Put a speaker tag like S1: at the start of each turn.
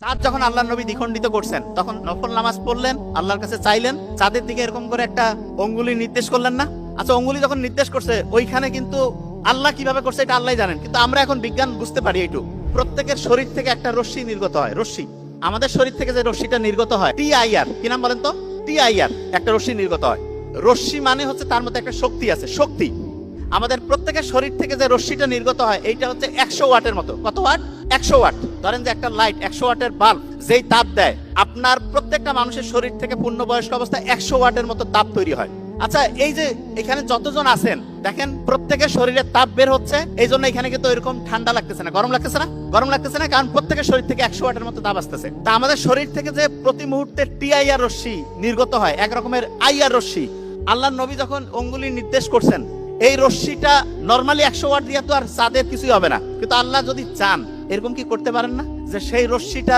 S1: চাঁদ যখন আল্লাহর নবী দ্বিখণ্ডিত করছেন তখন নফল নামাজ পড়লেন, আল্লাহর কাছে চাইলেন, চাঁদের দিকে এরকম করে একটা অঙ্গুলি নির্দেশ করলেন না? আচ্ছা, অঙ্গুলি যখন নির্দেশ করছে ওইখানে কিন্তু আল্লাহ কিভাবে করছে এটা আল্লাহ জানেন, কিন্তু আমরা এখন বিজ্ঞান বুঝতে পারি এইটুকু। প্রত্যেকের শরীর থেকে একটা রশ্মি নির্গত হয়, রশ্মি। আমাদের শরীর থেকে যে রশ্মিটা নির্গত হয় TIR, কি নাম বলেন তো? TIR একটা রশ্মি নির্গত হয়। রশ্মি মানে হচ্ছে তার মধ্যে একটা শক্তি আছে, শক্তি। আমাদের প্রত্যেকের শরীর থেকে যে রশ্মিটা নির্গত হয় এইটা হচ্ছে 100 ওয়াটের মতো। কত ওয়াট? 100 ওয়াট। ধরেন যে একটা লাইট 100 ওয়াটের বাল্ব যেই তাপ দেয়, আপনার প্রত্যেকটা মানুষের শরীর থেকে পূর্ণবয়স্ক অবস্থায় 100 ওয়াটের মতো তাপ তৈরি হয়। আচ্ছা, এই যে এখানে যতজন আছেন দেখেন প্রত্যেকের শরীরে তাপ বের হচ্ছে, এই জন্য এখানে কিন্তু এরকম ঠান্ডা লাগতেছে না, গরম লাগতেছে না? গরম লাগতেছে না, কারণ প্রত্যেকের শরীর থেকে 100 ওয়াটের মতো তাপ আসতেছে। তা আমাদের শরীর থেকে যে প্রতি মুহূর্তে TIR রশ্মি নির্গত হয়, এক রকমের IR রশ্মি, আল্লাহর নবী যখন অঙ্গুলি নির্দেশ করছেন, এই রশ্মিটা নরমালি 100 ওয়াট দিয়ে তো আর চাঁদের কিছুই হবে না, কিন্তু আল্লাহ যদি চান এরকম কি করতে পারেন না যে সেই রশ্মিটা